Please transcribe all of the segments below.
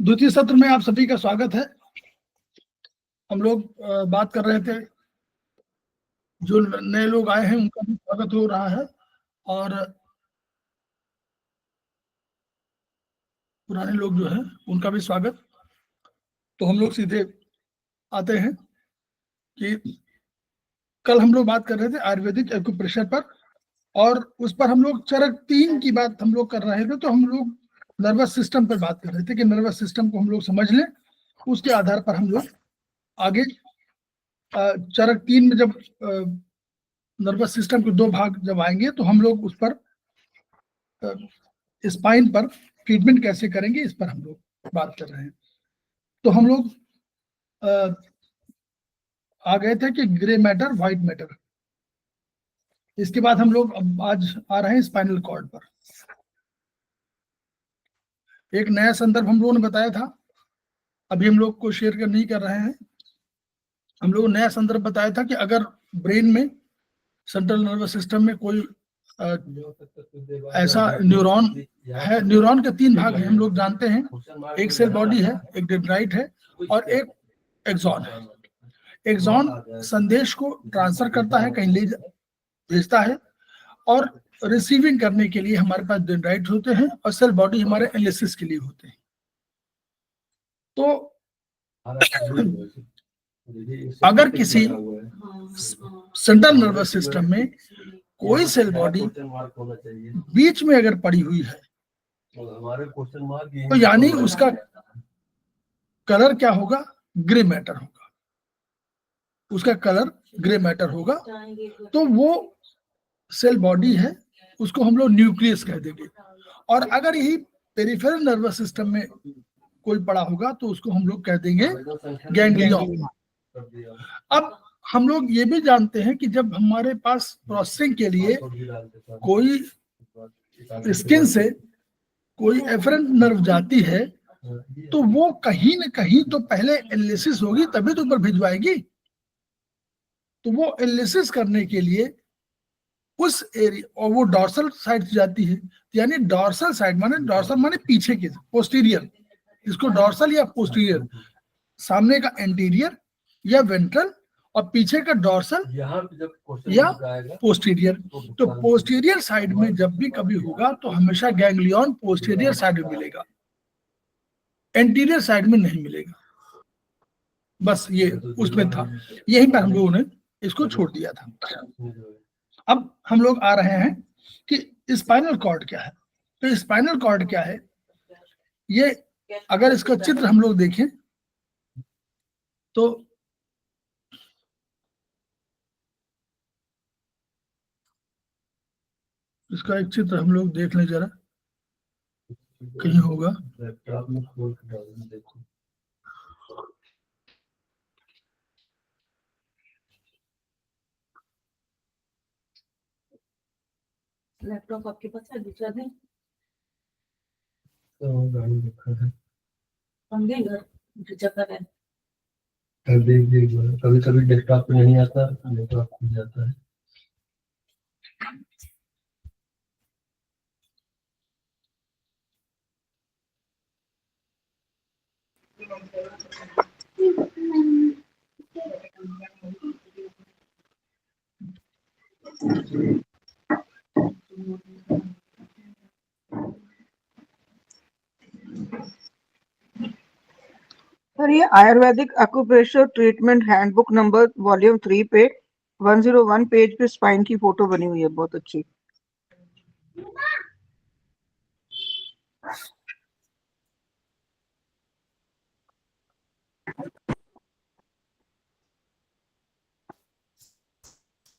द्वितीय सत्र में आप सभी का स्वागत है। हम लोग बात कर रहे थे, जो नए लोग आए हैं उनका भी स्वागत हो रहा है और पुराने लोग जो हैं उनका भी स्वागत। तो हम लोग सीधे आते हैं कि कल हम लोग बात कर रहे थे आयुर्वेदिक एक्यूप्रेशर पर, और उस पर हम लोग चरण 3 की बात हम लोग कर रहे थे। तो हम लोग नर्वस सिस्टम पर बात कर रहे थे कि नर्वस सिस्टम को हम लोग समझ लें, उसके आधार पर हम लोग आगे चरण 3 में जब नर्वस सिस्टम के 2 भाग जब आएंगे तो हम लोग उस पर स्पाइन पर ट्रीटमेंट कैसे करेंगे इस पर हम लोग बात कर रहे हैं। तो हम लोग आ गए थे कि ग्रे मैटर, व्हाइट मैटर। इसके बाद हम लोग अब आज आ रहे हैं स्पाइनल कॉर्ड पर। एक नया संदर्भ हम लोगों ने बताया था, अभी हम लोग को शेयर नहीं कर रहे हैं। हम लोगों ने नया संदर्भ बताया था कि अगर ब्रेन में, सेंट्रल नर्वस सिस्टम में कोई ऐसा न्यूरॉन है, न्यूरॉन के 3 भाग हैं हम लोग जानते हैं, एक सेल बॉडी है, एक डेंड्राइट है और एक एक्सॉन है। एक्सॉन संदेश को ट्रांसफर करता है, कहीं ले भेजता है, और रिसीविंग करने के लिए हमारे पास डेंड्राइट होते हैं और सेल बॉडी हमारे एनालिसिस के लिए होते हैं। तो अगर किसी सेंट्रल नर्वस सिस्टम में कोई सेल बॉडी बीच में अगर पड़ी हुई है तो यानी उसका कलर क्या होगा? ग्रे मैटर होगा, उसका कलर ग्रे मैटर होगा। तो वो सेल बॉडी है, उसको हम लोग न्यूक्लियस कह देंगे। और अगर यही पेरिफेरल नर्वस सिस्टम में कोई पड़ा होगा तो उसको हम लोग कह देंगे गैंग्लियन। अब हम लोग ये भी जानते हैं कि जब हमारे पास प्रोसेसिंग के लिए कोई स्किन से कोई एफरेंट नर्व जाती है तो वो कहीं न कहीं तो पहले एनालिसिस होगी, तभी तो ऊपर भिजवाएगी। तो वो एनालिसिस करने के लिए उस एरिया, और वो डॉर्सल साइड से जाती है, यानी डॉर्सल साइड माने, डॉर्सल माने पीछे के, पोस्टीरियर, इसको डॉर्सल या पोस्टीरियर, सामने का एंटीरियर या वेंट्रल और पीछे का डॉर्सल या पोस्टीरियर। तो पोस्टीरियर साइड में जब भी कभी होगा तो हमेशा गैंग्लियन पोस्टीरियर साइड में मिलेगा, एंटीरियर साइड में नहीं मिलेगा। बस ये उसमें था, यहीं पर हम लोगों ने इसको छोड़ दिया था। अब हम लोग आ रहे हैं कि स्पाइनल कॉर्ड क्या है। तो स्पाइनल कॉर्ड क्या है, ये अगर इसका चित्र हम लोग देखें तो इसका एक चित्र हम लोग देख लें जरा, कहीं होगा। लैपटॉप आपके पास है? दूसरा दिन गाड़ी रखा है, हम गए घर जगह है। कभी कभी डेस्कटॉप पे नहीं आता, लैपटॉप खुल जाता है। सर ये Ayurvedic acupressure treatment handbook number volume 3 पे 101 पेज पे स्पाइन की फोटो बनी हुई है, बहुत अच्छी।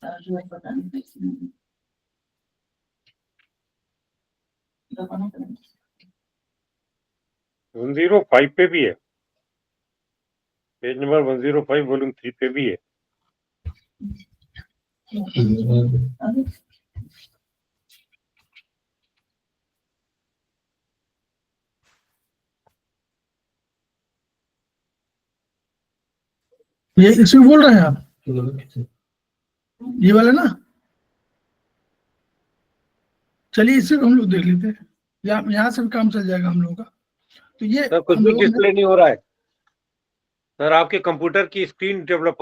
पता नहीं 105 पे भी है, पेज नंबर 105 वॉल्यूम 3 पे भी है। ये इसमें बोल रहे हैं आप, ये वाला ना? चलिए इसी को हम लोग देख लेते हैं, यहाँ से भी काम चल जाएगा हम लोगों का। तो ये सर कुछ हम भी लोगों ने डिस्प्ले नहीं हो रहा है सर, आपके कंप्यूटर की स्क्रीन डेवलप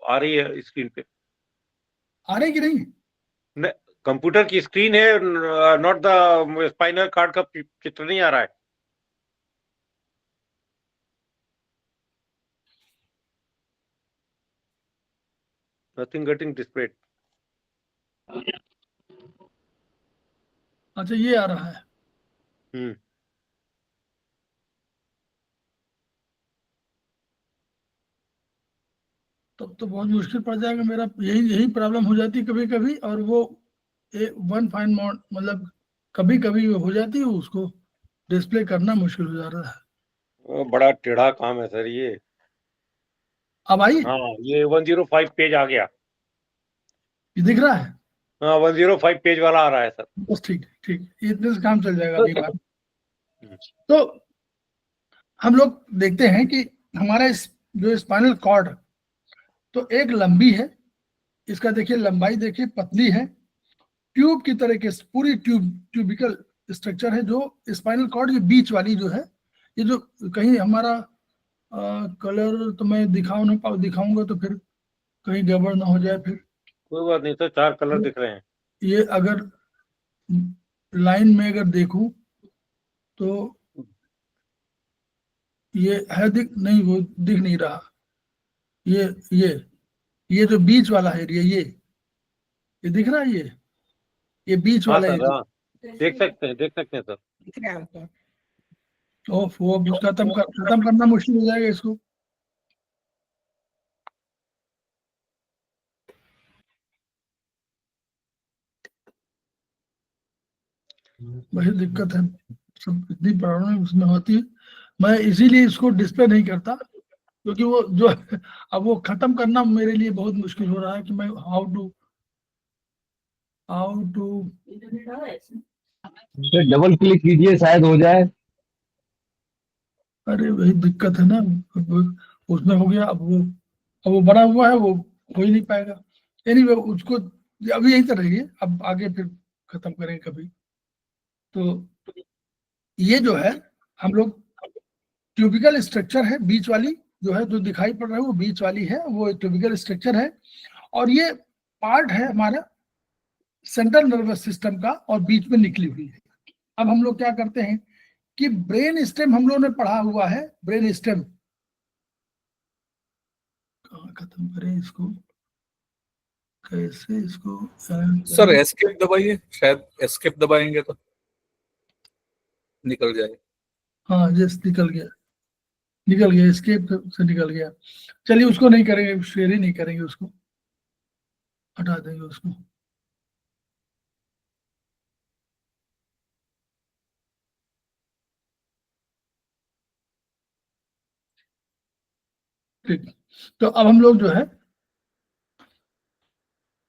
आ रही है स्क्रीन पे, आ रहे कि नहीं? कंप्यूटर की स्क्रीन है, नॉट द स्पाइनल कार्ड का चित्र नहीं आ रहा है। Nothing getting displayed. अच्छा ये आ रहा है। हम्म। तब तो बहुत मुश्किल पड़ जाएगा मेरा, यही प्रॉब्लम हो जाती कभी कभी, और वो वन फाइन मतलब कभी कभी हो जाती है, उसको डिस्प्ले करना मुश्किल हो जा रहा है। बड़ा टेढ़ा काम है सर ये। अब आई? हाँ ये 105 पेज आ गया। ये दिख रहा है? हाँ 105 पेज वाला आ रहा है सर। बस ठीक ठीक, इतने से काम चल जाएगा अभी बात। हम्म। तो हम लोग देखते हैं कि हमारा जो स्पाइनल कॉर्ड, तो एक लंबी है, इसका देखिए लंबाई देखिए पतली है, ट्यूब की तरह के पूरी ट्यूबिकल स्ट्रक्चर है। जो स्पाइनल कॉर्ड के बीच वाली जो है, ये जो कहीं हमारा कलर तो मैं दिखाऊंगा तो फिर कहीं गड़बड़ ना हो जाए फिर। कोई बात नहीं सर, 4 कलर दिख रहे हैं। ये अगर लाइन में अगर देखूं तो ये है, दिख नहीं, वो दिख नहीं रहा। ये ये ये जो बीच वाला है एरिया, ये दिख रहा है, ये बीच हाँ वाला सर, एरिया। हाँ देख सकते हैं सर। ओफ, वो अब खत्म करना मुश्किल हो जाएगा इसको। वही दिक्कत है, सब इतनी प्रॉब्लम उसमें होती है। मैं इसीलिए इसको डिस्प्ले नहीं करता, क्योंकि वो जो अब वो खत्म करना मेरे लिए बहुत मुश्किल हो रहा है कि मैं हाउ टू इंटरनेट आ रहा है इसमें? फिर डबल क्लिक कीजिए, शायद हो जाए। अरे वही दिक्कत है ना, उसमें हो गया। अब वो बड़ा हुआ है, वो हो ही नहीं पाएगा। एनीवे उसको अभी यहीं तक रहिए, अब आगे फिर खत्म करेंगे कभी। तो ये जो है हम लोग ट्यूबिकल स्ट्रक्चर है, बीच वाली जो है, जो दिखाई पड़ रहा है वो बीच वाली है, वो ट्यूबिकल स्ट्रक्चर है। और ये पार्ट है हमारा सेंट्रल नर्वस सिस्टम का, और बीच में निकली हुई है। अब हम लोग क्या करते हैं कि ब्रेन स्टेम हम लोगों ने पढ़ा हुआ है, ब्रेन स्टेम खत्म करें इसको, कैसे इसको सर एस्केप दबाइए, शायद एस्केप दबाएंगे तो निकल जाए। हाँ जस्ट निकल गया एस्केप से निकल गया। चलिए उसको नहीं करेंगे, शेयर ही नहीं करेंगे, उसको हटा देंगे उसको। ठीक, तो अब हम लोग जो है,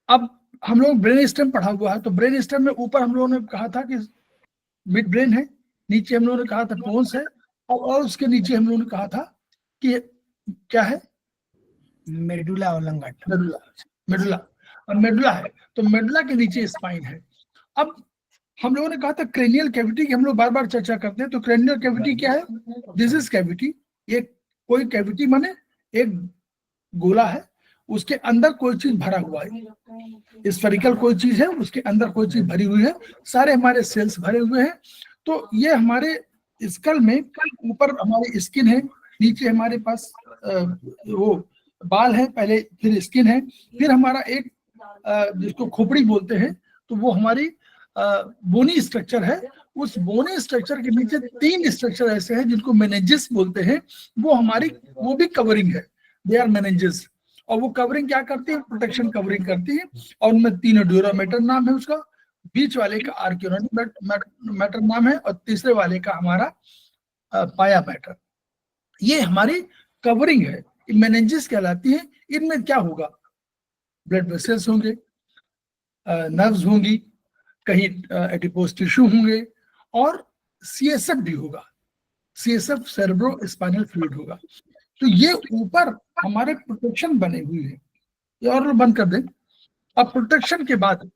अब हम लोग ब्रेन स्टेम पढ़ा हुआ है, तो ब्रेन स्टेम में ऊपर हम लोगों ने कहा था कि मिड ब्रेन है, नीचे हम लोगों ने कहा था पोन्स है, और उसके नीचे हम लोगों ने कहा था कि क्या है, मेडुला ओब्लांगेटा। मेडुला। और मेडुला है, तो मेडुला के नीचे स्पाइन है। अब हम लोगों ने कहा था क्रेनियल कैविटी की हम लोग बार बार चर्चा करते हैं, तो क्रेनियल कैविटी क्या है? This is cavity. ये कोई कैविटी माने एक गोला है, उसके अंदर कोई चीज भरा हुआ है, स्फेरिकल कोई चीज है, उसके अंदर कोई चीज भरी हुई है, सारे हमारे सेल्स भरे हुए हैं। तो ये हमारे स्कल में ऊपर हमारी स्किन है, नीचे हमारे पास वो बाल है, पहले फिर स्किन है, फिर हमारा एक जिसको खोपड़ी बोलते हैं, तो वो हमारी बोनी स्ट्रक्चर है। उस बोनी स्ट्रक्चर के नीचे 3 स्ट्रक्चर ऐसे हैं जिनको मेनेजेस बोलते हैं, वो भी कवरिंग है, दे आर मेनेजेस। और वो कवरिंग क्या करती है? प्रोटेक्शन कवरिंग करती है। और उनमें 3 ड्यूरामेटर नाम है उसका, बीच वाले का आर्कियोनोटिक मैटर नाम है, और तीसरे वाले का हमारा पाया मैटर। ये हमारी कवरिंग है, मेनेजेस कहलाती है। इनमें क्या होगा? ब्लड वेसल्स होंगे, नर्व्स होंगी, कहीं एडिपोज टिश्यू होंगे, और सीएसएफ भी होगा, सीएसएफ सेरेब्रो स्पाइनल फ्लूइड होगा। तो ये ऊपर हमारे प्रोटेक्शन बने हुए हैं। ये और बंद कर दें। अब प्रोटेक्शन के बाद,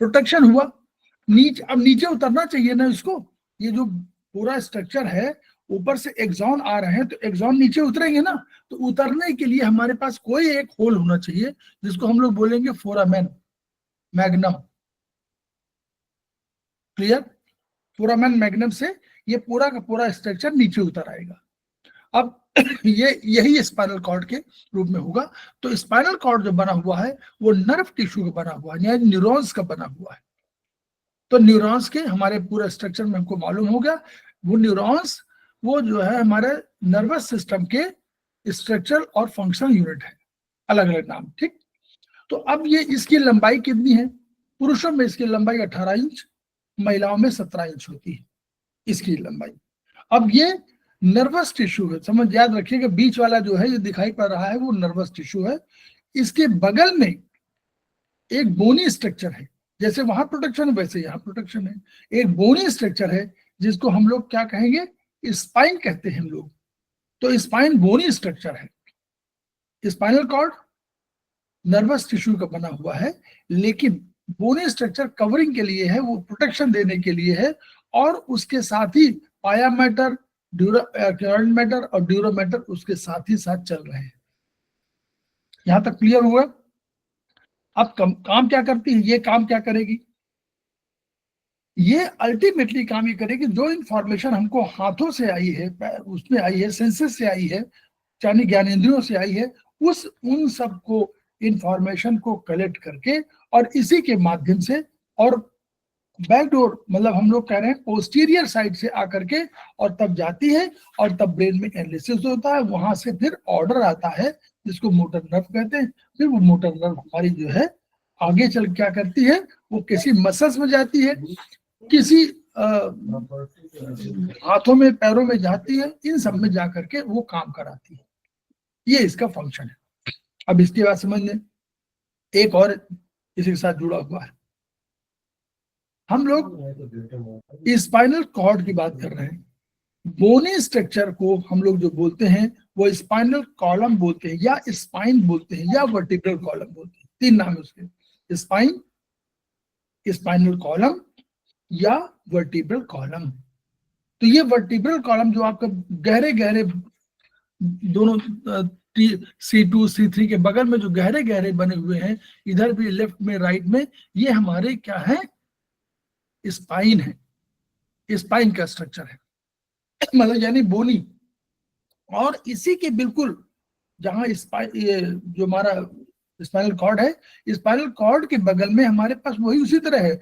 प्रोटेक्शन हुआ, अब नीचे उतरना चाहिए ना इसको, ये जो पूरा स्ट्रक्चर है, ऊपर से एक्सॉन आ रहे हैं तो एक्सॉन नीचे उतरेंगे ना, तो उतरने के लिए हमारे पास कोई एक होल होना चाहिए जिसको हम लोग बोलेंगे foramen magnum. Clear? Foramen magnum से ये पूरा का पूरा स्ट्रक्चर नीचे उतर आएगा। अब ये यही स्पाइनल कॉर्ड के रूप में होगा। तो स्पाइनल कॉर्ड जो बना हुआ है वो नर्व टिश्यू का बना हुआ है, यानी न्यूरॉन्स का बना हुआ है। तो न्यूरॉन्स के हमारे पूरा स्ट्रक्चर में हमको मालूम हो गया, वो न्यूरॉन्स वो जो है हमारे नर्वस सिस्टम के स्ट्रक्चर और फंक्शनल यूनिट है, अलग अलग नाम। ठीक, तो अब ये इसकी लंबाई कितनी है? पुरुषों में इसकी लंबाई 18 इंच, महिलाओं में 17 इंच होती है इसकी लंबाई। अब ये नर्वस टिश्यू है, समझ याद रखिएगा, बीच वाला जो है ये दिखाई पड़ रहा है वो नर्वस टिश्यू है। इसके बगल में एक बोनी स्ट्रक्चर है, जैसे वहां प्रोटेक्शन है वैसे यहाँ प्रोटेक्शन है। एक बोनी स्ट्रक्चर है जिसको हम लोग क्या कहेंगे? स्पाइन कहते हैं हम लोग। तो स्पाइन बोनी स्ट्रक्चर है। स्पाइनल कॉर्ड नर्वस टिश्यू का बना हुआ है, लेकिन बोनी स्ट्रक्चर कवरिंग के लिए है, वो प्रोटेक्शन देने के लिए है, और उसके साथ ही पाया मैटर, मैटर और ड्यूरोमैटर उसके साथ ही साथ चल रहे हैं। यहां तक क्लियर हुआ? अब काम क्या करती है? ये काम क्या करेगी? ये अल्टीमेटली काम ये करेगी, जो इंफॉर्मेशन हमको हाथों से आई है, उसमें आई है, सेंसेस से आई है, चाहे ज्ञानेंद्रियों से आई है, उन सब को इंफॉर्मेशन को कलेक्ट करके और इसी के माध्यम से, और बैकडोर मतलब हम लोग कह रहे हैं पोस्टीरियर साइड से आकर के, और तब जाती है और तब ब्रेन में एनालिसिस होता है। वहां से फिर ऑर्डर आता है जिसको मोटर नर्व कहते हैं। फिर वो मोटर नर्व हमारी जो है आगे चल क्या करती है, वो किसी मसल्स में जाती है, किसी हाथों में, पैरों में जाती है, इन सब में जाकर के वो काम कराती है। ये इसका फंक्शन है। अब इसके बाद समझ लें, एक और इसी के साथ जुड़ा हुआ है। हम लोग स्पाइनल कॉर्ड की बात कर रहे हैं। बोनी स्ट्रक्चर को हम लोग जो बोलते हैं वो स्पाइनल कॉलम बोलते हैं, या स्पाइन बोलते हैं, या वर्टिब्रल कॉलम बोलते हैं। 3 नाम है उसके, स्पाइन, स्पाइनल कॉलम या वर्टिब्रल कॉलम। तो ये वर्टिब्रल कॉलम जो आपका गहरे गहरे दोनों C2 C3 के बगल में जो गहरे गहरे बने हुए हैं, इधर भी लेफ्ट में राइट में, ये हमारे क्या है? स्पाइन है, स्पाइन का स्ट्रक्चर है, मतलब यानी बोनी। और इसी के बिल्कुल जहां ये जो हमारा स्पाइनल कॉर्ड है, स्पाइनल कॉर्ड के बगल में हमारे पास वही उसी तरह है,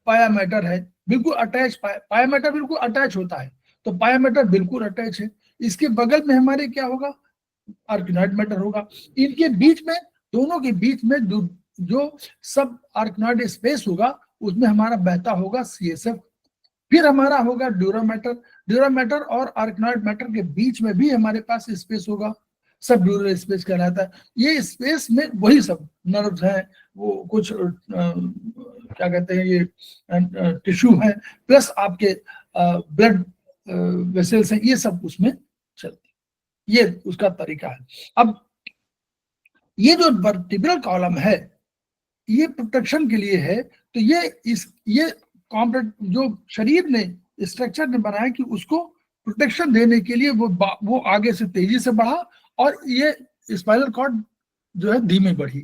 पाया मैटर है, बिल्कुल अटैच, पाया मैटर बिल्कुल अटैच होता है। तो पाया मैटर बिल्कुल अटैच है। इसके बगल में हमारे क्या होगा? आर्किनॉइड मैटर होगा। इनके बीच में, दोनों के बीच में जो सब आर्किनॉइड स्पेस होगा, उसमें हमारा बहता होगा CSF। फिर हमारा होगा ड्यूरोमैटर। ड्यूरोमैटर और आर्किनॉइड मैटर के बीच में भी हमारे पास स्पेस होगा, सब ड्यूरल स्पेस कहलाता है। ये स्पेस में वही सब नर्व्स हैं, वो कुछ क्या कहते हैं, ये टिश्यू है, प्लस आपके ब्लड वेसल्स हैं, ये सब उसमें चलती, ये उसका तरीका है। अब ये जो वर्टिब्रल कॉलम है, ये प्रोटेक्शन के लिए है। तो ये कॉम्प्लेट जो शरीर ने स्ट्रक्चर ने बनाया कि उसको प्रोटेक्शन देने के लिए वो आगे से तेजी से बढ़ा, और ये स्पाइनल कॉर्ड जो है धीमे बढ़ी।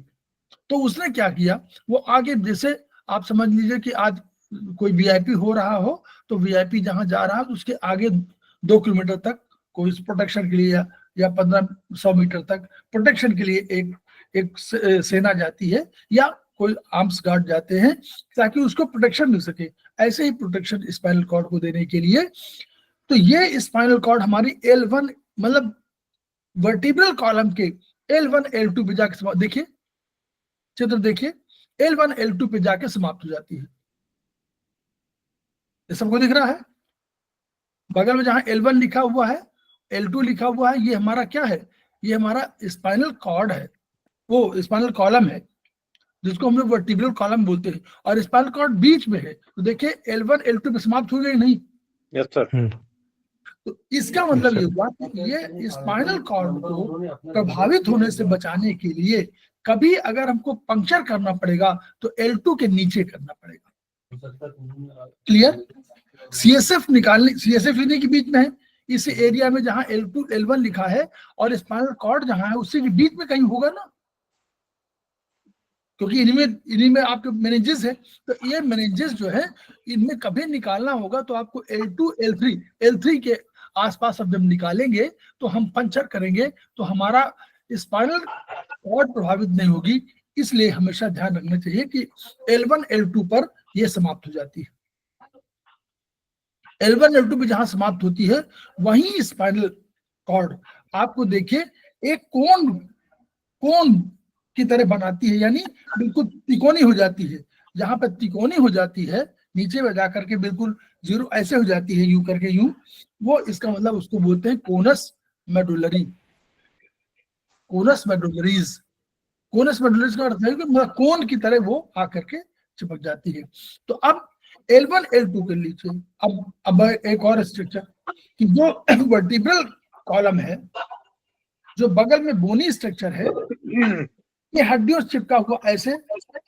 तो उसने क्या किया, वो आगे, जैसे आप समझ लीजिए कि आज कोई VIP हो रहा हो, तो VIP जहां जा रहा है तो उसके आगे 2 किलोमीटर तक कोई प्रोटेक्शन के लिए, या 1500 मीटर तक प्रोटेक्शन के लिए एक सेना जाती है, या कोई आर्म्स गार्ड जाते हैं ताकि उसको प्रोटेक्शन मिल सके। ऐसे ही प्रोटेक्शन स्पाइनल कॉर्ड को देने के लिए, तो ये स्पाइनल कॉर्ड हमारी L1 मतलब वर्टिब्रल कॉलम के L1 L2 पे जाके समाप्त, देखिए चित्र देखिए, L1 L2 पे जाके समाप्त हो जाती है। ये सबको दिख रहा है? बगल में जहां L1 लिखा हुआ है, L2 लिखा हुआ है, ये हमारा क्या है? ये हमारा स्पाइनल कॉर्ड है, वो स्पाइनल कॉलम है जिसको हम लोग वर्टिब्रल कॉलम बोलते हैं, और स्पाइनल कॉर्ड बीच में है। तो देखिए L1 L2 पे समाप्त हो गई नहीं? Yes sir. तो इसका मतलब ये हुआ कि ये स्पाइनल कॉर्ड को प्रभावित होने से बचाने के लिए कभी अगर हमको पंक्चर करना पड़ेगा तो L2 के नीचे करना पड़ेगा। क्लियर? CSF निकालने, CSF इन्हीं के बीच में है, इस एरिया में जहां L2 L1 लिखा है और स्पाइनल कॉर्ड जहां है उसी के बीच में कहीं होगा ना, क्योंकि इन्हीं में आपके मेनिंजेस है। तो ये मेनिंजेस जो है इनमें कभी निकालना होगा तो आपको L2 L3 के आसपास अब जब निकालेंगे तो हम पंचर करेंगे तो हमारा स्पाइनल कॉर्ड प्रभावित नहीं होगी। इसलिए हमेशा ध्यान रखना चाहिए कि L1 L2 पर यह समाप्त हो जाती है। L1 L2 पे जहां समाप्त होती है वहीं स्पाइनल कॉर्ड आपको देखिए एक कोन की तरह बनाती है, यानी बिल्कुल तिकोनी हो जाती है। जहां पर तिकोनी हो जाती है नीचे में जाकर के बिल्कुल जीरो ऐसे हो जाती है, यूं करके यूं, वो इसका मतलब उसको बोलते हैं कोनस मेडुलरी, कोनस मेडुलरीज। कोनस मेडुलरीज का अर्थ है कि मतलब कोन की तरह वो आकर के चिपक जाती है। तो अब L1 L2 के नीचे अब एक और स्ट्रक्चर कि जो वर्टिब्रल कॉलम है, जो बगल में बोनी स्ट्रक्चर है, ये हड्डियों से चिपका हुआ ऐसे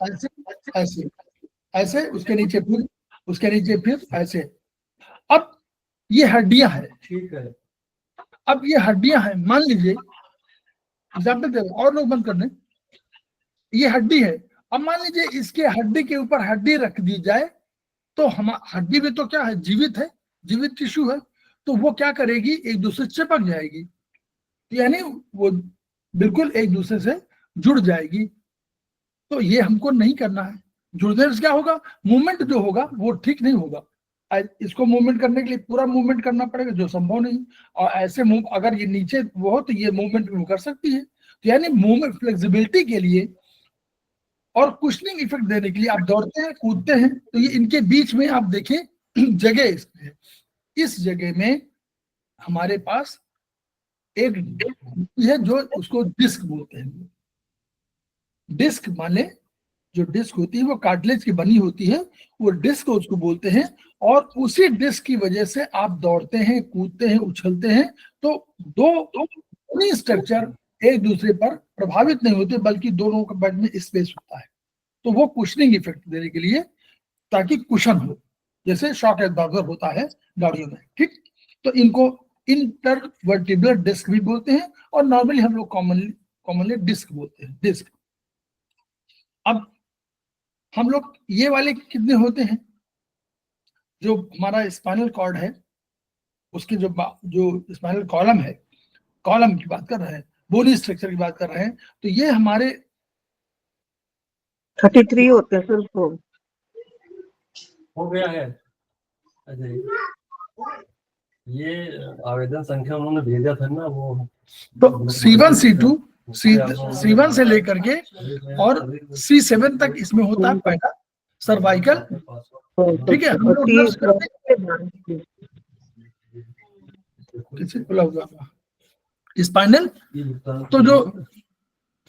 ऐसे ऐसे ऐसे, उसके नीचे फिर उसके नीचे फिर ऐसे। अब ये हड्डियां हैं, ठीक है। अब ये हड्डियां हैं, मान लीजिए एग्जाम्पल दे रहे हैं, और लोग बंद कर दें, ये हड्डी है। अब मान लीजिए इसके हड्डी के ऊपर हड्डी रख दी जाए तो हम हड्डी में तो क्या है, जीवित है, जीवित टिश्यू है, तो वो क्या करेगी, एक दूसरे से चिपक जाएगी, यानी वो बिल्कुल एक दूसरे से जुड़ जाएगी। तो ये हमको नहीं करना है। जुड़ने से क्या होगा, मूवमेंट जो होगा वो ठीक नहीं होगा। इसको मूवमेंट करने के लिए पूरा मूवमेंट करना पड़ेगा जो संभव नहीं, और ऐसे मूव अगर ये नीचे वो हो तो ये मूवमेंट वो कर सकती है। तो यानी मूवमेंट फ्लेक्सिबिलिटी के लिए और कुशनिंग इफेक्ट देने के लिए आप दौड़ते हैं, कूदते हैं, तो ये इनके बीच में आप देखें जगह इसमें, इस जगह में हमारे पास एक है जो उसको डिस्क बोलते हैं। डिस्क माने जो डिस्क होती है वो कार्टिलेज की बनी होती है, वो डिस्क उसको बोलते हैं। और उसी डिस्क की वजह से आप दौड़ते हैं, कूदते हैं, उछलते हैं, तो दो स्ट्रक्चर एक दूसरे पर प्रभावित नहीं होते, बल्कि दोनों के बीच में स्पेस होता है। तो वो कुशनिंग इफेक्ट देने के लिए, ताकि कुशन हो, जैसे शॉक एब्जॉर्बर होता है गाड़ियों में, ठीक। तो इनको इंटरवर्टिब्रल डिस्क भी बोलते हैं, और नॉर्मली हम लोग कॉमनली डिस्क बोलते हैं, डिस्क। अब हम लोग ये वाले कितने होते हैं, जो हमारा स्पाइनल कॉर्ड है उसके जो स्पाइनल कॉलम है, कॉलम की बात कर रहे हैं, बोनी स्ट्रक्चर की बात कर रहे हैं, तो ये हमारे 33 होते हैं सर। हो गया है। अच्छा, ये आवेदन संख्या उन्होंने भेजा था ना, वो तो C1 C2 C1 से लेकर के और C7 तक इसमें होता है पहला सर्वाइकल, ठीक है। हम लोग नर्स करते हैं, किसी खुला हुआ स्पाइनल। तो जो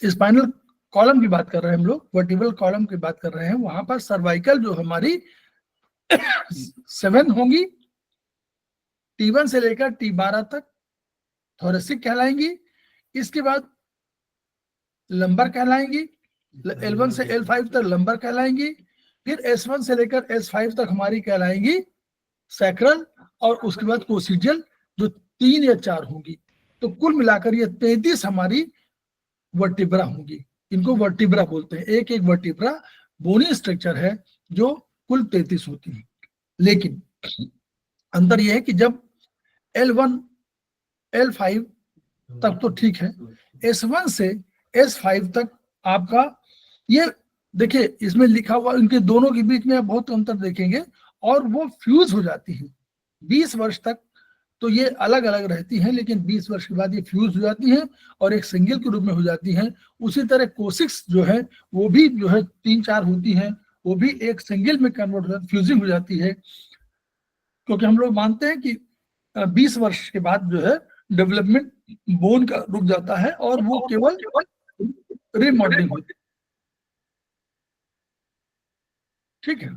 स्पाइनल कॉलम की बात कर रहे हैं हम लोग, वर्टिब्रल कॉलम की बात कर रहे हैं, वहां पर सर्वाइकल जो हमारी 7 होंगी, T1 से लेकर T12 तक थोरेसिक कहलाएंगी। इसके बाद लंबर कहलाएंगी, L1 से L5 तक लंबर कहलाएंगी। फिर S1 से लेकर S5 तक हमारी कहलाएंगी सैक्रल, और उसके बाद कोसिडियल जो 3 या 4 होंगी। तो कुल मिलाकर ये 33 हमारी वर्टिब्रा होंगी। इनको वर्टिब्रा बोलते हैं। एक एक वर्टिब्रा बोनी स्ट्रक्चर है जो कुल 33 होती है। लेकिन अंतर यह है कि जब L1 L5 तक तो ठीक है, S1 से S5 तक आपका ये देखिए, इसमें लिखा हुआ इनके दोनों के बीच में आप बहुत अंतर देखेंगे, और वो फ्यूज हो जाती है 20 वर्ष तक। तो ये अलग अलग रहती हैं, लेकिन 20 वर्ष के बाद ये फ्यूज हो जाती हैं और एक सिंगल के रूप में हो जाती हैं। उसी तरह कोसिक्स जो है वो भी जो है 3-4 होती हैं, वो भी एक सिंगल में कन्वर्ट हो जाती, फ्यूजिंग हो जाती है। क्योंकि हम लोग मानते हैं कि 20 वर्ष के बाद जो है डेवलपमेंट बोन का रुक जाता है और वो केवल रिमॉडलिंग होती है, ठीक है।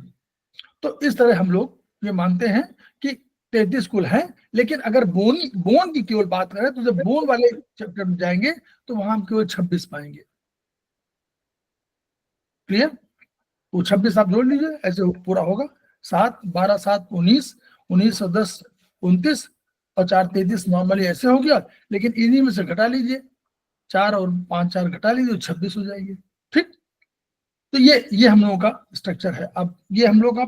तो इस तरह हम लोग ये मानते हैं कि 33 कुल है। लेकिन अगर बोन की केवल बात करें तो जब बोन वाले चैप्टर में जाएंगे तो वहां हम केवल 26 पाएंगे। क्लियर? वो 26 आप जोड़ लीजिए, ऐसे पूरा होगा। 7 12 7 19 1910 29 और 4 33 नॉर्मली ऐसे हो गया, लेकिन इन्हीं में से घटा लीजिए 4 और 5 4 घटा लीजिए 26 हो जाएंगे। ठीक, तो ये हम लोगों का स्ट्रक्चर है। अब ये हम लोग का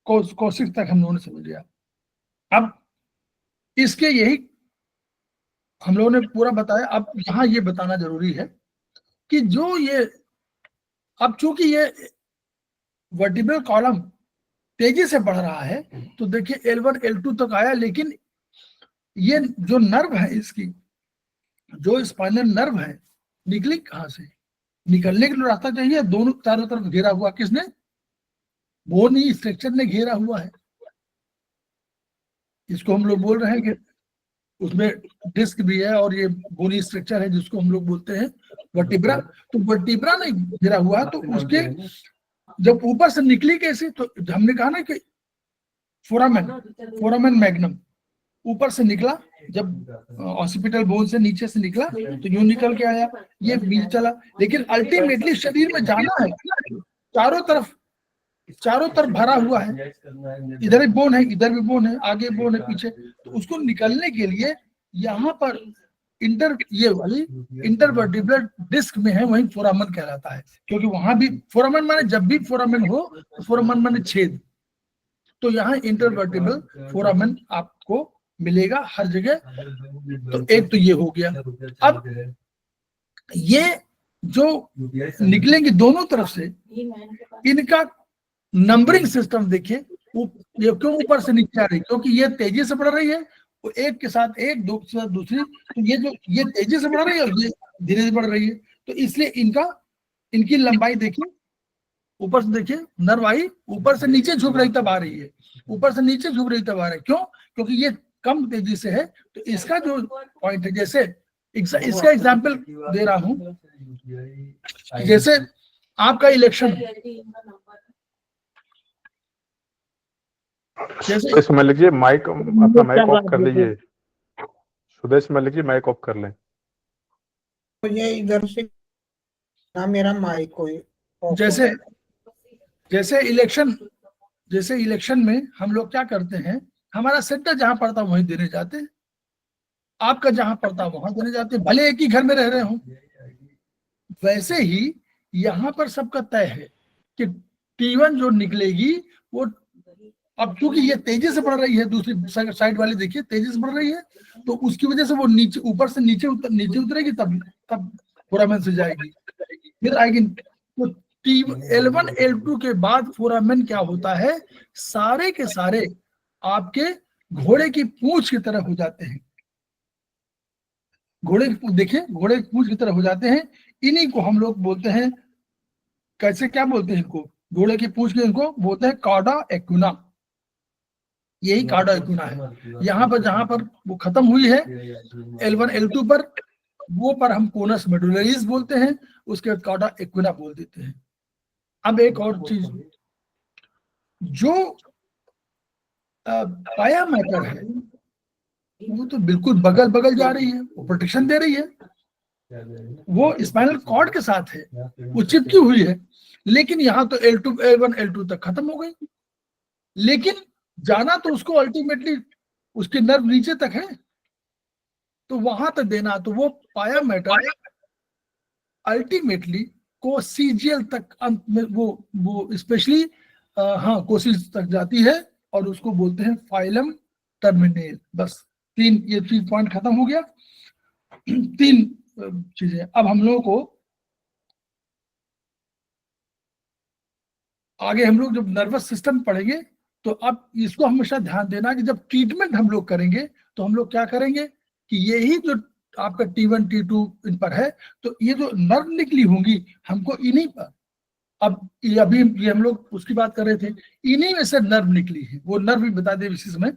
कौशिक तक हम लोगों ने समझ लिया। अब इसके यही हम लोगों ने पूरा बताया। अब यहाँ ये बताना जरूरी है कि जो ये अब चूंकि ये वर्टिब्रल कॉलम तेजी से बढ़ रहा है, तो देखिए L1 L2 तक आया, लेकिन ये जो नर्व है, इसकी जो स्पाइनल नर्व है, निकली कहां से? निकलने के लिए रास्ता चाहिए। दोनों चारों तरफ घेरा हुआ किसने? बोनी स्ट्रक्चर ने घेरा हुआ है। इसको हम लोग बोल रहे हैं कि उसमें डिस्क भी है और ये बोनी स्ट्रक्चर है जिसको हम लोग बोलते हैं वर्टिब्रा। तो वर्टिब्रा ने घेरा हुआ है, तो उसके जब ऊपर से निकली कैसे? तो हमने कहा ना कि फोरामेन मैग्नम ऊपर से निकला, जब ऑसिपिटल बोन से नीचे से निकला तो यूं निकल के आया, ये बीच चला, लेकिन अल्टीमेटली शरीर में जाना है। चारों तरफ भरा हुआ है, इधर भी बोन है, इधर भी बोन है, आगे बोन है, पीछे। तो उसको निकलने के लिए यहाँ पर ये वाली इंटरवर्टिब्रल डिस्क में है, वही फोरामन कहलाता है। क्योंकि वहां भी फोरामन माने, जब भी फोरामन हो तो फोरामन माने छेद, तो यहाँ इंटरवर्टिब्रल फोरामन आपको मिलेगा हर जगह। तो एक तो ये हो गया। अब ये जो निकलेंगे दोनों तरफ से, इनका नंबरिंग सिस्टम देखिए, ये क्यों ऊपर से नीचे आ रही? क्योंकि ये तेजी से बढ़ रही है, वो एक के साथ एक, दो के साथ दूसरी, तो ये तेजी से बढ़ रही है और ये धीरे धीरे बढ़ रही है। तो इसलिए इनकी लंबाई देखिए, ऊपर से देखिए, नर्व आई ऊपर से नीचे झुक रही तब आ रही है, ऊपर से नीचे झुक रही तब आ रही है। क्यों? क्योंकि ये कम तेजी से है। तो इसका जो पॉइंट है, जैसे इसका एग्जाम्पल दे रहा हूं, जैसे आपका इलेक्शन, जैसे इसमें लिखिए माइक, अपना माइक ऑफ कर लीजिए। सुदेश में लिखिए माइक ऑफ कर लें। तो ये इधर से ना मेरा माइक कोई जैसे इलेक्शन में हम लोग क्या करते हैं, हमारा सेंटर जहां पड़ता वहीं देने जाते हैं, आपका जहां पड़ता वहां देने जाते हैं, भले एक ही घर में रह रहे हो। वैसे ही यहाँ पर सबका तय है कि T1 जो निकलेगी वो, अब क्योंकि ये तेजी से बढ़ रही है, दूसरी साइड वाली देखिए तेजी से बढ़ रही है, तो उसकी वजह से वो नीचे, ऊपर से नीचे उतरेगी, तब फोरामेन से जाएगी, फिर आएगी। तो L1 L2 के बाद फोरामेन क्या होता है, सारे के सारे आपके घोड़े की पूंछ की तरह हो जाते हैं। देखिए घोड़े की पूंछ की तरह हो जाते हैं। इन्हीं को हम लोग बोलते हैं, कैसे क्या बोलते हैं इनको? घोड़े की पूंछ के इनको बोलते हैं कॉर्डा एक्विना। यही कॉर्डा एक्विना है। यहाँ पर जहां पर वो खत्म हुई है L1 L2 पर, वो पर हम कोनस मेडुलरीज बोलते हैं, उसके बाद कॉर्डा एक्विना बोल देते हैं। अब एक और चीज, जो पाया मैटर है वो तो बिल्कुल बगल बगल जा रही है, वो प्रोटेक्शन दे रही है, वो स्पाइनल कॉर्ड के साथ है, वो चिपकी हुई है। लेकिन यहाँ तो L1 L2 तक खत्म हो गई, लेकिन जाना तो उसको अल्टीमेटली उसके नर्व नीचे तक है, तो वहां तक देना, तो वो पाया मैटर अल्टीमेटली कोसीजियल तक अंत में वो स्पेशली कोसिस तक जाती है, और उसको बोलते हैं फाइलम टर्मिनेल। बस ये 3 पॉइंट खत्म हो गया। 3 चीजें। अब हम लोगों को आगे हम लोग जब नर्वस सिस्टम पढ़ेंगे, तो अब इसको हमेशा ध्यान देना कि जब ट्रीटमेंट हम लोग करेंगे तो हम लोग क्या करेंगे कि यही जो आपका T1 T2 इन पर है, तो ये जो नर्व निकली होंगी हमको इन्हीं पर, अब ये हम लोग उसकी बात कर रहे थे, इन्हीं में से नर्व निकली है, वो नर्व भी बता दे इसी समय।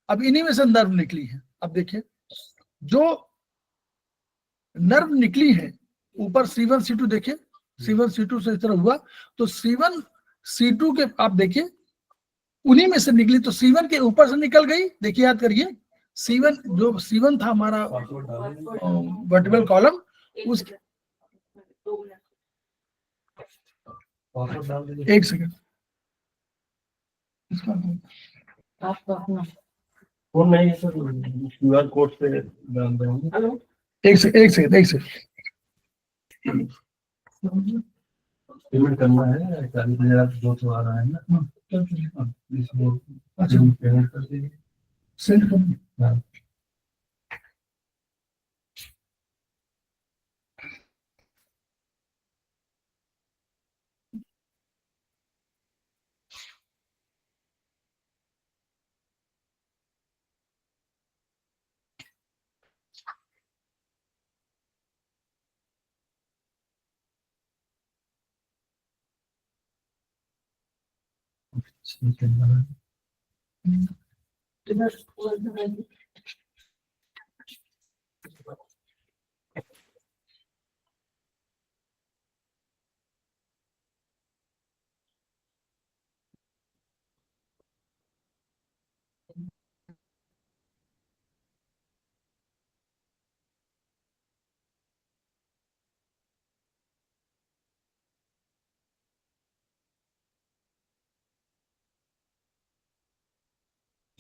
अब इन्हीं में से नर्व निकली है। अब देखिए जो नर्व निकली है ऊपर C1 C2, देखिए C1 C2 से इस तरह हुआ, तो C1 C2 के आप देखिए उन्हीं में से निकली, तो C1 के ऊपर से निकल गई। देखिए याद करिए, C1 था हमारा वर्टिब्रल कॉलम, उस एक सेकंड, आपका अपना फोन नहीं है सर, QR कोड से डाल देंगे। हेलो एक सेकंड पेमेंट करना है 40,200 आ रहा है ना, इसमें अच्छा पेमेंट कर दीजिए। सेंड कर। हाँ।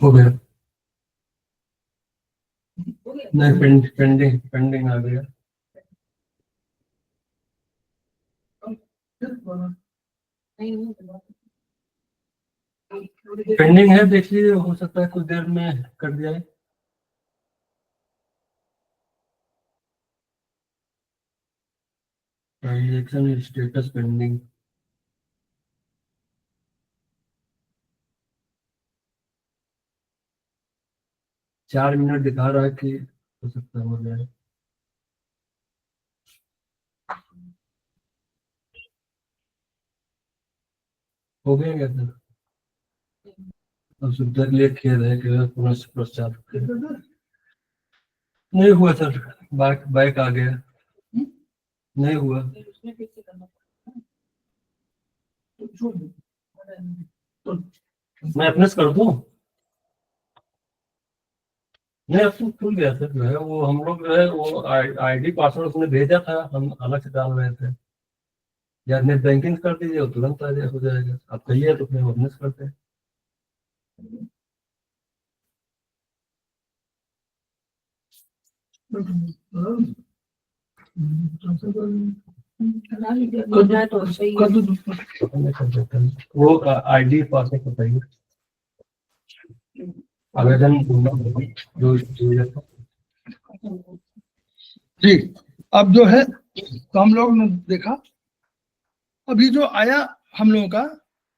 हो गया, नहीं पेंडिंग आ गया। पेंडिंग है, देख लीजिए, हो सकता है कुछ देर में कर दिया है। Transaction status pending. चार मिनट दिखा रहा है कि हो सकता है हो जाए। हो गया क्या सर? अब सुविधा के लिए खेद है कि पुनः प्रचार नहीं हुआ सर, बाइक आ गया, नहीं हुआ। उसमें ठीक से करना मैं अपने से कर दूं? नहीं, अब तो खुल गया सर, जो है वो हम लोग जो है वो ID पासवर्ड उसने भेजा था, हम अलग से डाल रहे थे। या नेट बैंकिंग कर दीजिए, वो तुरंत आ जाए, हो जाएगा। आप कहिए तो फिर अपने से करते हैं। बना लीजिए, हो जाए तो सही है। मैं कर देता हूँ। वो ID पासवर्ड बताइए, आवेदन जो जी अब जो है तो हम लोग ने देखा, अभी जो आया हम लोगों का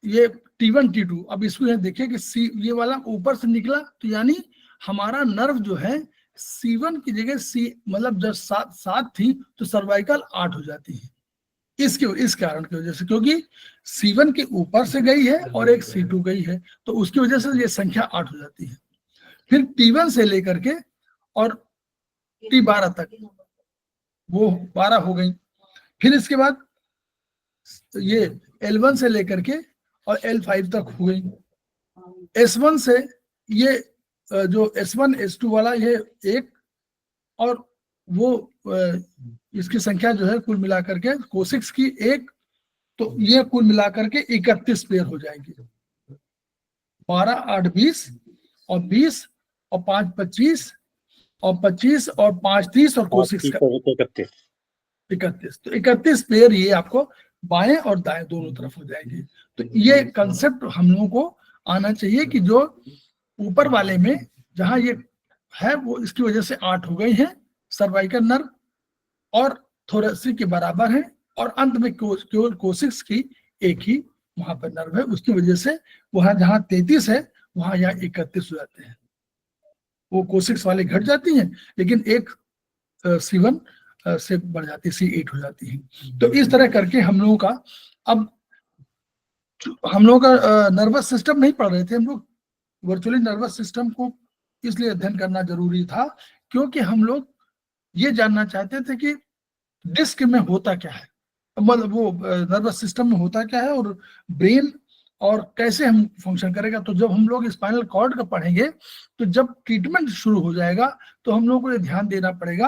ये T1 T2, अब इसको ये देखिए कि सी ये वाला ऊपर से निकला, तो यानी हमारा नर्व जो है C1 की जगह C मतलब जब 7 थी तो सर्वाइकल 8 हो जाती है। इस कारण की वजह से, क्योंकि C1 के ऊपर से गई है और एक C2 गई है, तो उसकी वजह से ये संख्या 8 हो जाती है। फिर T1 से लेकर के और T12 तक वो 12 हो गई। फिर इसके बाद ये L1 से लेकर के और L5 तक हो गई। S1 से ये जो S1 S2 वाला ये एक, और वो इसकी संख्या जो है कुल मिलाकर के कोशिक्स की एक, तो ये कुल मिलाकर के 31 पेयर हो जाएंगे। 12 8 20 और 20 और 5 25 और 25 और 5 30 और कोशिक्स का 31। तो 31 पेयर ये आपको बाएं और दाएं दोनों तरफ हो जाएंगे। तो ये कंसेप्ट हम लोगों को आना चाहिए कि जो ऊपर वाले में जहां ये है वो इसकी वजह से 8 हो गई हैं सर्वाइकल नर्व और थोरेसिक के बराबर है, और अंत में केवल कोशिक्स की एक ही वहां पर नर्व है, उसकी वजह से वहां जहां 33 है वहां यहाँ 31 हो जाते हैं। वो कोशिक्स वाले घट जाती हैं, लेकिन एक C1 से बढ़ जाती है, C8 हो जाती है। तो इस तरह करके हम लोगों का, अब हम लोगों का नर्वस सिस्टम नहीं पढ़ रहे थे हम लोग, वर्चुअली नर्वस सिस्टम को इसलिए अध्ययन करना जरूरी था क्योंकि हम लोग ये जानना चाहते थे कि डिस्क में होता क्या है, मतलब वो नर्वस सिस्टम में होता क्या है और ब्रेन और कैसे हम फंक्शन करेगा। तो जब हम लोग स्पाइनल कॉर्ड का पढ़ेंगे तो जब ट्रीटमेंट शुरू हो जाएगा तो हम लोग को ये ध्यान देना पड़ेगा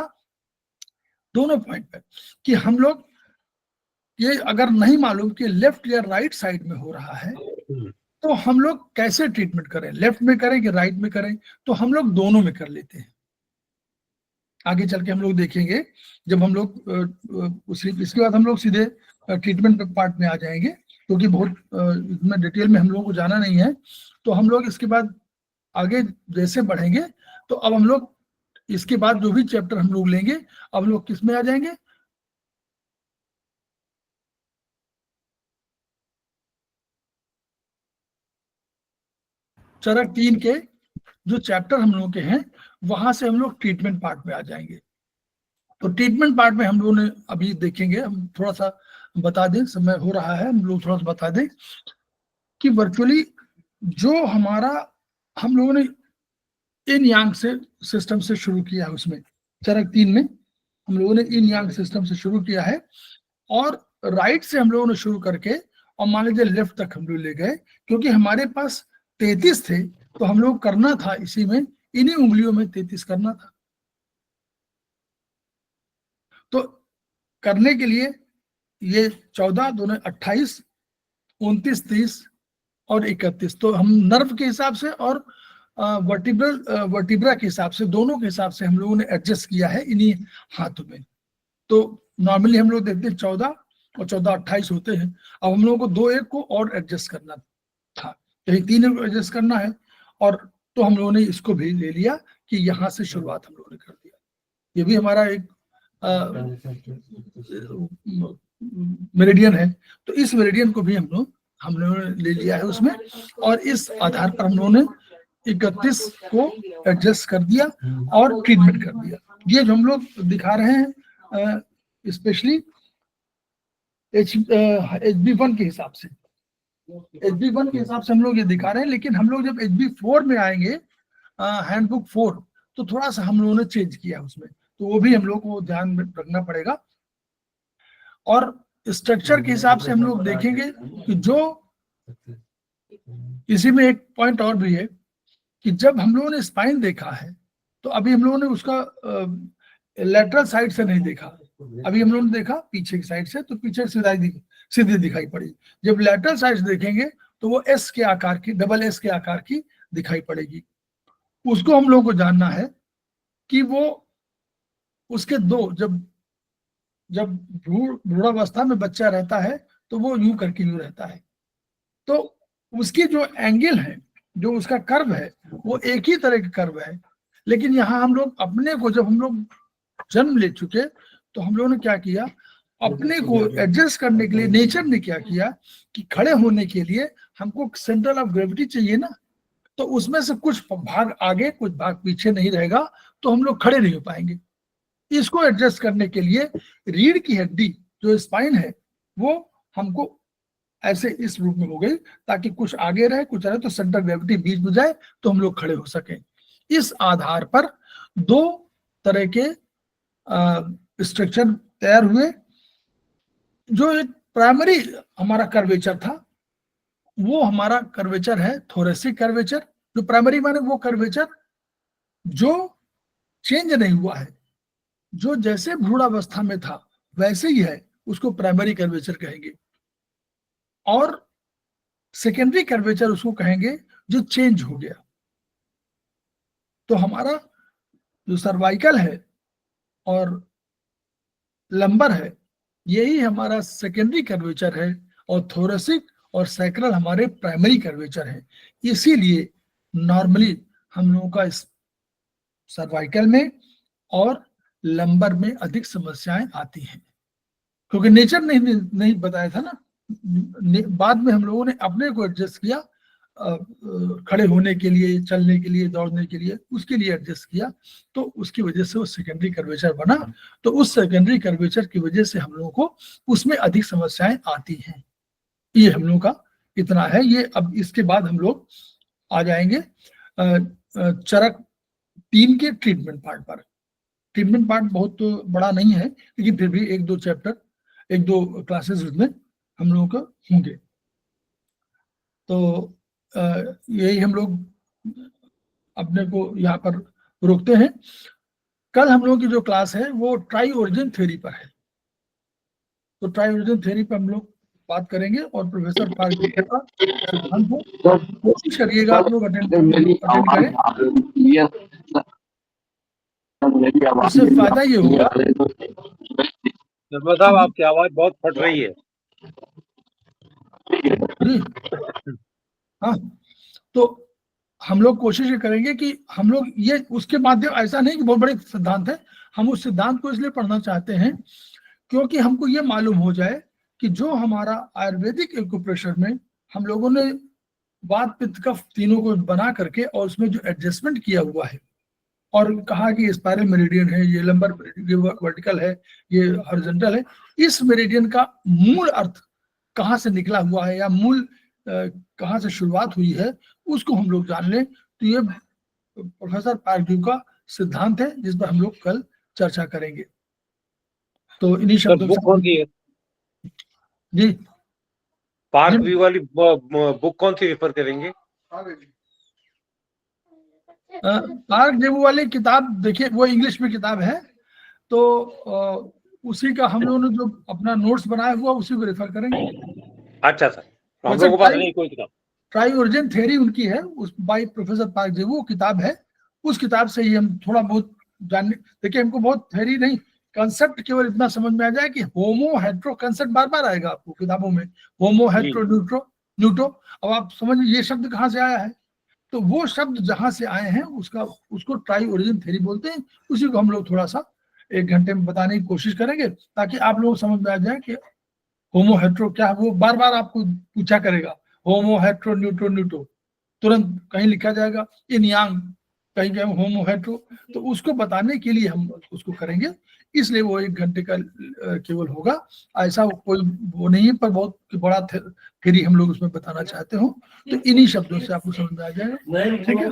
दोनों पॉइंट पे कि हम लोग ये अगर नहीं मालूम कि लेफ्ट या राइट साइड में हो रहा है तो हम लोग कैसे ट्रीटमेंट करें, लेफ्ट में करें कि राइट में करें? तो हम लोग दोनों में कर लेते हैं। आगे चल के हम लोग देखेंगे जब हम लोग इसके बाद हम लोग सीधे ट्रीटमेंट पार्ट में आ जाएंगे, क्योंकि बहुत इसमें डिटेल में हम लोगों को जाना नहीं है। तो हम लोग इसके बाद आगे जैसे बढ़ेंगे तो अब हम लोग इसके बाद जो भी चैप्टर हम लोग लेंगे, अब हम लोग किस में आ जाएंगे? चरक 3 के जो चैप्टर हम लोग के हैं वहां से हम लोग ट्रीटमेंट पार्ट में आ जाएंगे। तो ट्रीटमेंट पार्ट में हम लोगों ने अभी देखेंगे, हम थोड़ा सा बता दें, समय हो रहा है, हम लोग थोड़ा सा बता दें कि वर्चुअली जो हमारा हम लोगों ने इन यांग से सिस्टम से शुरू किया है, उसमें चरक 3 में हम लोगों ने इन यांग सिस्टम से शुरू किया है, और राइट से हम लोगों ने शुरू करके और मान लीजिए लेफ्ट तक हम लोग ले गए, क्योंकि हमारे पास 33 थे तो हम लोग करना था इसी में, इन्हीं उंगलियों में 33 करना था। तो करने के लिए ये 14 दोनों 28, 29, 30 और 31, तो हम नर्व के हिसाब से और वर्टिब्रा के हिसाब से, दोनों के हिसाब से हम लोगों ने एडजस्ट किया है इन्हीं हाथों में। तो नॉर्मली हम लोग देखते हैं 14 और 14 28 होते हैं। अब हम लोगों को 2-1 को और एडजस्ट करना था, कहीं 3 को एडजस्ट करना है, और तो हम लोगों ने इसको भी ले लिया कि यहाँ से शुरुआत हम लोगों ने कर दिया। ये भी हमारा एक मेरिडियन है, तो इस मेरिडियन को भी हम लोगों ने ले लिया है उसमें, और इस आधार पर हम लोगों ने 31 को एडजस्ट कर दिया और ट्रीटमेंट कर दिया। ये जो हम लोग दिखा रहे हैं स्पेशली HB1 के हिसाब से, HB1 के हिसाब से हम लोग ये दिखा रहे हैं, लेकिन हम लोग जब HB4 में आएंगे, हैंडबुक 4, तो थोड़ा सा हम लोगों ने चेंज किया उसमें, तो वो भी हम लोग को ध्यान में रखना पड़ेगा। और स्ट्रक्चर के हिसाब से हम लोग देखेंगे कि जो इसी में एक पॉइंट और भी है कि जब हम लोगों ने स्पाइन देखा है तो अभी हम लोगों ने उसका लेटरल साइड से नहीं देखा, अभी हम लोगों ने देखा पीछे की साइड से, तो पीछे सीधी दिखाई पड़ी। जब लेटरल साइड से देखेंगे तो वो एस के आकार की, डबल एस के आकार की दिखाई पड़ेगी। उसको हम लोगों को जानना है कि वो उसके दो, जब भ्रूणावस्था में बच्चा रहता है तो वो यूं करके यूं रहता है, तो उसकी जो एंगल है, जो उसका कर्व है, वो एक ही तरह का कर्व है। लेकिन यहाँ हम लोग अपने को, जब हम लोग जन्म ले चुके, तो हम लोगों ने क्या किया, अपने को एडजस्ट करने के लिए नेचर ने क्या किया कि खड़े होने के लिए हमको सेंटर ऑफ ग्रेविटी चाहिए ना, तो उसमें से कुछ भाग आगे कुछ भाग पीछे नहीं रहेगा, तो हम लोग खड़े नहीं हो पाएंगे। इसको एडजस्ट करने के लिए रीढ़ की हड्डी जो स्पाइन है वो हमको ऐसे इस रूप में हो गई, ताकि कुछ आगे रहे कुछ रहे, तो सेंटर ग्रेविटी बीच में जाए तो हम लोग खड़े हो सकें। इस आधार पर 2 तरह के स्ट्रक्चर तैयार हुए। जो एक प्राइमरी हमारा कर्वेचर था, वो हमारा कर्वेचर है थोरेसिक कर्वेचर। जो प्राइमरी माने वो कर्वेचर जो चेंज नहीं हुआ है, जो जैसे भ्रूणावस्था में था वैसे ही है, उसको प्राइमरी कर्वेचर कहेंगे। और सेकेंडरी कर्वेचर उसको कहेंगे जो चेंज हो गया। तो हमारा जो सर्वाइकल है और लंबर है, यही हमारा सेकेंडरी कर्वेचर है, और थोरेसिक और सैक्रल हमारे प्राइमरी कर्वेचर है। इसीलिए नॉर्मली हम लोगों का सर्वाइकल में और लंबर में अधिक समस्याएं आती हैं, क्योंकि नेचर नहीं बताया था ना, बाद में हम लोगों ने अपने को एडजस्ट किया, खड़े होने के लिए, चलने के लिए, दौड़ने के लिए, उसके लिए एडजस्ट किया, तो उसकी वजह से वो सेकेंडरी कर्वेचर बना। तो उस सेकेंडरी कर्वेचर की वजह से हम लोगों को उसमें अधिक समस्याएं आती हैं। ये हम लोगों का इतना है। ये अब इसके बाद हम लोग आ जाएंगे चरक 3 के ट्रीटमेंट पार्ट पर। ट्रीटमेंट पार्ट बहुत तो बड़ा नहीं है, लेकिन फिर भी 1-2 चैप्टर, 1-2 क्लासेस उसमें हम लोगों का होंगे। तो यही हम लोग अपने को यहाँ पर रोकते हैं। कल हम लोगों की जो क्लास है वो ट्राई ओरिजिन थ्योरी पर है। तो ट्राई ओरिजिन थ्योरी पर हम लोग बात करेंगे और प्रोफेसर पारगी का सिद्धांत है, कोशिश करिएगा आप लोग अटेंड करें। इससे फायदा ये होगा शर्मा साहब आपकी आवाज बहुत फट रही है। जी, हाँ, तो हम लोग कोशिश ये करेंगे कि हम लोग ये उसके माध्यम, ऐसा नहीं कि बहुत बड़े सिद्धांत है, हम उस सिद्धांत को इसलिए पढ़ना चाहते हैं क्योंकि हमको ये मालूम हो जाए कि जो हमारा आयुर्वेदिक एक्यूप्रेशर में हम लोगों ने वात पित्त कफ तीनों को बना करके और उसमें जो एडजस्टमेंट किया हुआ है और कहा कि स्पाइरल मेरिडियन है, ये लंबर वर्टिकल है, ये हॉरिजॉन्टल है, इस मेरिडियन का मूल अर्थ कहाँ से निकला हुआ है या मूल कहाँ से शुरुआत हुई है, उसको हम लोग जान लें। तो ये प्रोफेसर पारगी का सिद्धांत है जिस पर हम लोग कल चर्चा करेंगे। तो इन्हीं सर शब्दों बुक कौन सी है? जी, पार्कव्यू वाली बुक कौन सी रेफर करेंगे? पार्क जेबू वाली किताब देखिए, वो इंग्लिश में किताब है, तो उसी का हम लोगों ने जो अपना नोट्स बनाया हुआ उसी को रेफर करेंगे। अच्छा सर, हम लोगों के पास नहीं कोई किताब। ट्राई ओरिजिन थ्योरी उनकी है, उस बाय प्रोफेसर पार्क जेबू किताब है, उस किताब से ही हम थोड़ा बहुत जानने। देखिए हमको बहुत थ्योरी नहीं, कंसेप्ट केवल इतना समझ में आ जाए कि होमो हेट्रो, कंसेप्ट बार बार आएगा आपको किताबों में, होमो हेट्रो न्यूट्रो न्यूटो। अब आप समझ ये शब्द कहाँ से आया है, तो वो शब्द जहां से आए हैं उसको ट्राई ओरिजिन थ्योरी बोलते हैं। उसी को हम लोग थोड़ा सा 1 घंटे में बताने की कोशिश करेंगे ताकि आप लोग समझ में आ जाए कि होमो हेट्रो क्या है। वो बार बार आपको पूछा करेगा होमो हेट्रो न्यूट्रो न्यूटो, तुरंत कहीं लिखा जाएगा इन यांग, कहीं कहीं होमो हेट्रो, तो उसको बताने के लिए हम उसको करेंगे, इसलिए वो 1 घंटे का केवल होगा। ऐसा कोई वो नहीं है, पर बहुत बड़ा थ्योरी हम लोग उसमें बताना चाहते हो, तो इन्हीं शब्दों से आपको समझ में आ जाएगा। ठीक है,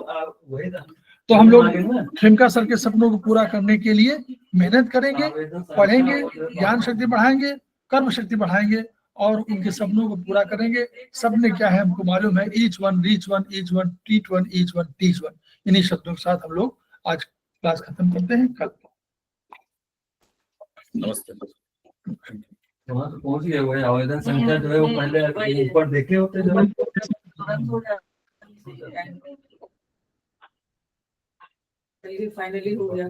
तो हम लोग खेमका सर के सपनों को पूरा करने के लिए मेहनत करेंगे, पढ़ेंगे, ज्ञान शक्ति बढ़ाएंगे, कर्म शक्ति बढ़ाएंगे और उनके सपनों को पूरा करेंगे। सपने क्या है हमको मालूम है, each one reach one, each one teach one, each one teach one. इन्हीं शब्दों के साथ हम लोग आज क्लास खत्म करते हैं। कल नमस्ते। वहाँ तो पहुंच गए, वही आवेदन संख्या जो है वो पहले ऊपर देखे होते जो फाइनली हो गया।